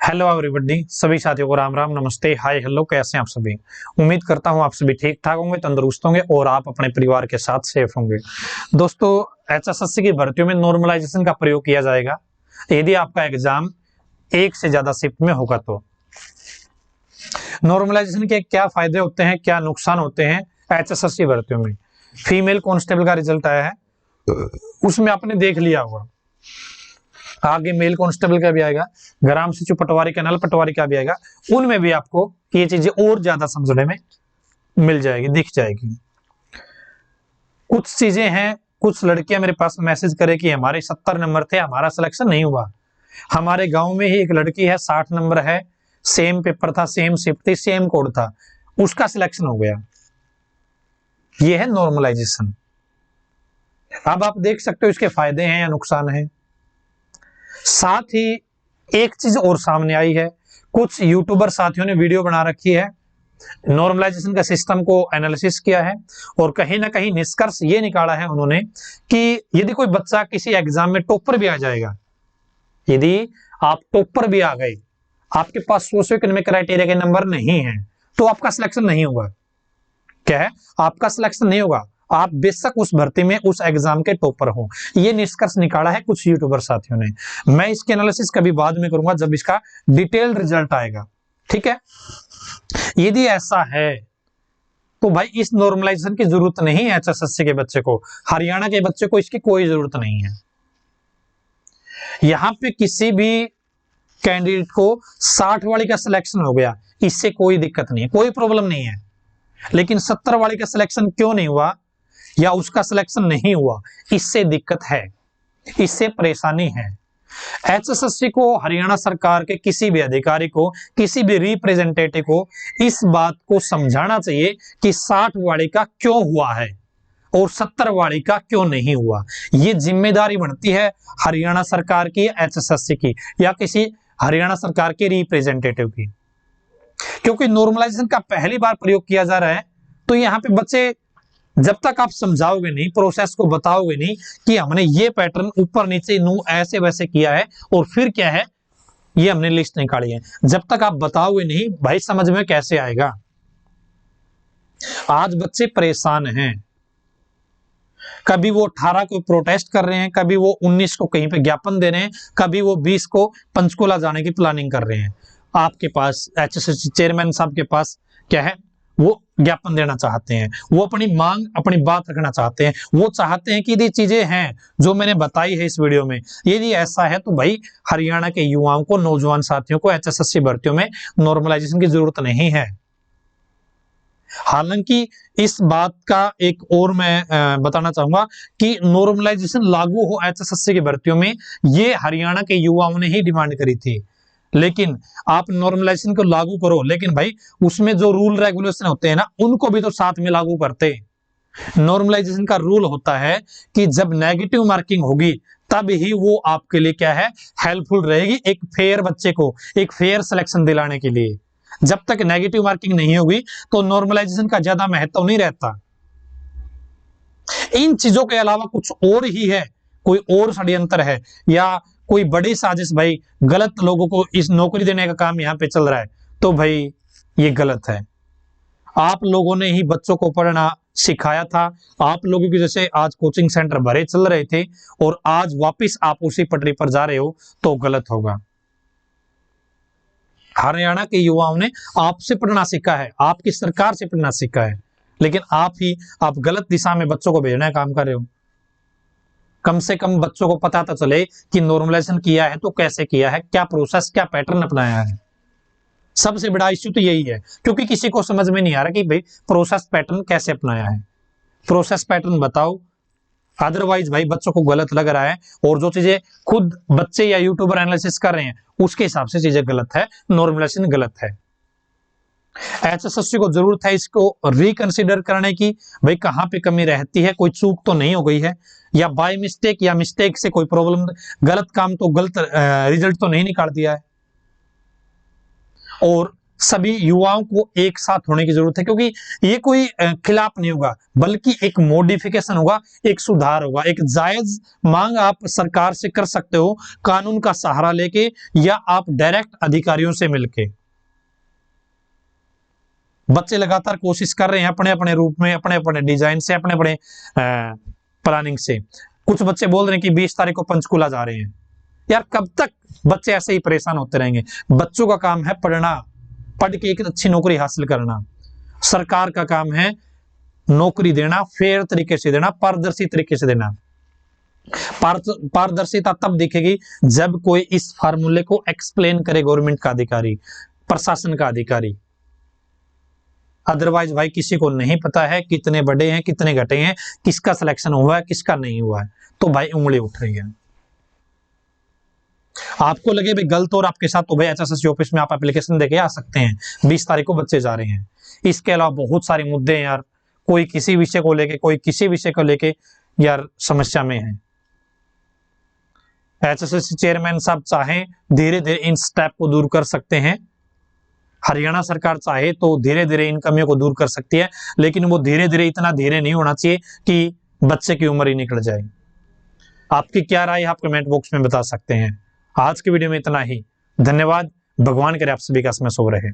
Hello everybody, सभी साथियों को राम राम, नमस्ते, हाय, हेलो। कैसे हैं आप सभी? उम्मीद करता हूं आप सभी ठीक ठाक होंगे, तंदुरुस्त होंगे और आप अपने परिवार के साथ सेफ होंगे। दोस्तों, एचएसएससी की भर्तियों में नॉर्मलाइजेशन का प्रयोग किया जाएगा यदि आपका एग्जाम एक से ज्यादा शिफ्ट में होगा तो। नॉर्मलाइजेशन के क्या फायदे होते हैं, क्या नुकसान होते हैं एचएसएससी भर्तियों में? फीमेल कांस्टेबल का रिजल्ट आया है, उसमें आपने देख लिया होगा। आगे मेल कांस्टेबल का भी आएगा, ग्राम सचिव पटवारी का, नल पटवारी का भी आएगा। उनमें भी आपको ये चीजें और ज्यादा समझने में मिल जाएगी, दिख जाएगी। कुछ चीजें हैं, कुछ लड़कियां मेरे पास मैसेज करे कि हमारे 70 नंबर थे, हमारा सिलेक्शन नहीं हुआ। हमारे गांव में ही एक लड़की है, 60 नंबर है, सेम पेपर था, सेम शिफ्ट थी, सेम कोड था, उसका सिलेक्शन हो गया। ये है नॉर्मलाइजेशन। अब आप देख सकते हो इसके फायदे हैं या नुकसान है। साथ ही एक चीज और सामने आई है, कुछ यूट्यूबर साथियों ने वीडियो बना रखी है, नॉर्मलाइजेशन का सिस्टम को एनालिसिस किया है और कहीं ना कहीं निष्कर्ष ये निकाला है उन्होंने कि यदि कोई बच्चा किसी एग्जाम में टॉपर भी आ जाएगा, यदि आप टॉपर भी आ गए, आपके पास सोशियो इकोनॉमिक क्राइटेरिया के नंबर नहीं है, तो आपका सिलेक्शन नहीं होगा। क्या है? आपका सिलेक्शन नहीं होगा, आप बेशक उस भर्ती में, उस एग्जाम के टॉपर हो। ये निष्कर्ष निकाला है कुछ यूट्यूबर साथियों ने। मैं इसके एनालिसिस कभी बाद में करूंगा जब इसका डिटेल्ड रिजल्ट आएगा, ठीक है। यदि ऐसा है तो भाई इस नॉर्मलाइजेशन की जरूरत नहीं है एचएसएससी के बच्चे को, हरियाणा के बच्चे को इसकी कोई जरूरत नहीं है। यहां पे किसी भी कैंडिडेट को 60 वाली का सिलेक्शन हो गया, इससे कोई दिक्कत नहीं है, कोई प्रॉब्लम नहीं है। लेकिन 70 वाली का सिलेक्शन क्यों नहीं हुआ या उसका सिलेक्शन नहीं हुआ, इससे दिक्कत है, इससे परेशानी है। एचएसएससी को, हरियाणा सरकार के किसी भी अधिकारी को, किसी भी रिप्रेजेंटेटिव को इस बात को समझाना चाहिए कि 60 वाले का क्यों हुआ है और 70 वाले का क्यों नहीं हुआ। ये जिम्मेदारी बनती है हरियाणा सरकार की, एचएसएससी की, या किसी हरियाणा सरकार के रिप्रेजेंटेटिव की। क्योंकि नॉर्मलाइजेशन का पहली बार प्रयोग किया जा रहा है, तो यहाँ पे बच्चे, जब तक आप समझाओगे नहीं, प्रोसेस को बताओगे नहीं कि हमने ये पैटर्न ऊपर नीचे नू ऐसे वैसे किया है और फिर क्या है, ये हमने लिस्ट निकाली है, जब तक आप बताओगे नहीं भाई समझ में कैसे आएगा। आज बच्चे परेशान हैं, कभी वो 18 को प्रोटेस्ट कर रहे हैं, कभी वो 19 को कहीं पे ज्ञापन दे रहे हैं, कभी वो 20 को पंचकुला जाने की प्लानिंग कर रहे हैं। आपके पास एचएसएससी चेयरमैन साहब के पास क्या है, वो ज्ञापन देना चाहते हैं, वो अपनी मांग, अपनी बात रखना चाहते हैं। वो चाहते हैं कि ये चीजें हैं जो मैंने बताई है इस वीडियो में, यदि ऐसा है तो भाई हरियाणा के युवाओं को, नौजवान साथियों को एचएसएससी भर्तियों में नॉर्मलाइजेशन की जरूरत नहीं है। हालांकि इस बात का एक और मैं बताना चाहूंगा कि नॉर्मलाइजेशन लागू हो एचएसएससी की भर्तियों में, ये हरियाणा के युवाओं ने ही डिमांड करी थी। लेकिन आप नॉर्मलाइजेशन को लागू करो, लेकिन भाई उसमें जो रूल रेगुलेशन होते हैं ना, उनको भी तो साथ में लागू करते। नॉर्मलाइजेशन का रूल होता है कि जब नेगेटिव मार्किंग होगी तब ही वो आपके लिए क्या है, हेल्पफुल रहेगी, एक फेयर बच्चे को एक फेयर सिलेक्शन दिलाने के लिए। जब तक नेगेटिव मार्किंग नहीं होगी तो नॉर्मलाइजेशन का ज्यादा महत्व नहीं रहता। इन चीजों के अलावा कुछ और ही है, कोई और षड्यंत्र है या कोई बड़ी साजिश, भाई गलत लोगों को इस नौकरी देने का काम यहां पे चल रहा है, तो भाई ये गलत है। आप लोगों ने ही बच्चों को पढ़ना सिखाया था, आप लोगों की जैसे आज कोचिंग सेंटर भरे चल रहे थे और आज वापस आप उसी पटरी पर जा रहे हो, तो गलत होगा। हरियाणा के युवाओं ने आपसे पढ़ना सीखा है, आपकी सरकार से पढ़ना सीखा है, लेकिन आप गलत दिशा में बच्चों को भेजने का काम कर रहे हो। कम से कम बच्चों को पता तो चले कि नॉर्मलाइजेशन किया है तो कैसे किया है, क्या प्रोसेस, क्या पैटर्न अपनाया है। सबसे बड़ा इश्यू तो यही है, क्योंकि किसी को समझ में नहीं आ रहा कि भाई प्रोसेस पैटर्न कैसे अपनाया है। प्रोसेस पैटर्न बताओ, अदरवाइज भाई बच्चों को गलत लग रहा है और जो चीजें खुद बच्चे या यूट्यूबर एनालिसिस कर रहे हैं उसके हिसाब से चीजें गलत है, नॉर्मलाइजेशन गलत है। एचएसएससी को जरूरत है इसको रिकंसिडर करने की, भाई कहां पे कमी रहती है, कोई चूक तो नहीं हो गई है, या बाय मिस्टेक या मिस्टेक से कोई प्रॉब्लम, गलत काम तो, गलत रिजल्ट तो नहीं निकाल दिया है। और सभी युवाओं को एक साथ होने की जरूरत है, क्योंकि ये कोई खिलाफ नहीं होगा, बल्कि एक मॉडिफिकेशन होगा, एक सुधार होगा। एक जायज मांग आप सरकार से कर सकते हो, कानून का सहारा लेके या आप डायरेक्ट अधिकारियों से मिलके। बच्चे लगातार कोशिश कर रहे हैं अपने अपने रूप में, अपने अपने डिजाइन से, अपने अपने प्लानिंग से। कुछ बच्चे बोल रहे हैं कि 20 तारीख को पंचकुला जा रहे हैं। यार कब तक बच्चे ऐसे ही परेशान होते रहेंगे? बच्चों का काम है पढ़ना, पढ़ के एक अच्छी नौकरी हासिल करना। सरकार का काम है नौकरी देना, फेयर तरीके से देना, पारदर्शी तरीके से देना। पारदर्शिता तब दिखेगी जब कोई इस फार्मूले को एक्सप्लेन करे, गवर्नमेंट का अधिकारी, प्रशासन का अधिकारी। अदरवाइज भाई किसी को नहीं पता है कितने बढ़े हैं कितने घटे हैं, किसका सिलेक्शन हुआ है किसका नहीं हुआ है, तो भाई उंगली उठ रही है। आपको लगे भाई गलत और आपके साथ, तो भाई एचएसएससी ऑफिस में आप एप्लीकेशन देके आ सकते हैं। 20 तारीख को बच्चे जा रहे हैं। इसके अलावा बहुत सारे मुद्दे हैं यार, कोई किसी विषय को लेके, कोई किसी विषय को लेके यार समस्या में है। एचएसएससी चेयरमैन साहब चाहे धीरे धीरे इन स्टेप को दूर कर सकते हैं। हरियाणा सरकार चाहे तो धीरे धीरे इन कमियों को दूर कर सकती है, लेकिन वो धीरे धीरे इतना धीरे नहीं होना चाहिए कि बच्चे की उम्र ही निकल जाए। आपकी क्या राय है आप कमेंट बॉक्स में बता सकते हैं। आज की वीडियो में इतना ही। धन्यवाद। भगवान करे आप सभी का समय शुभ रहे।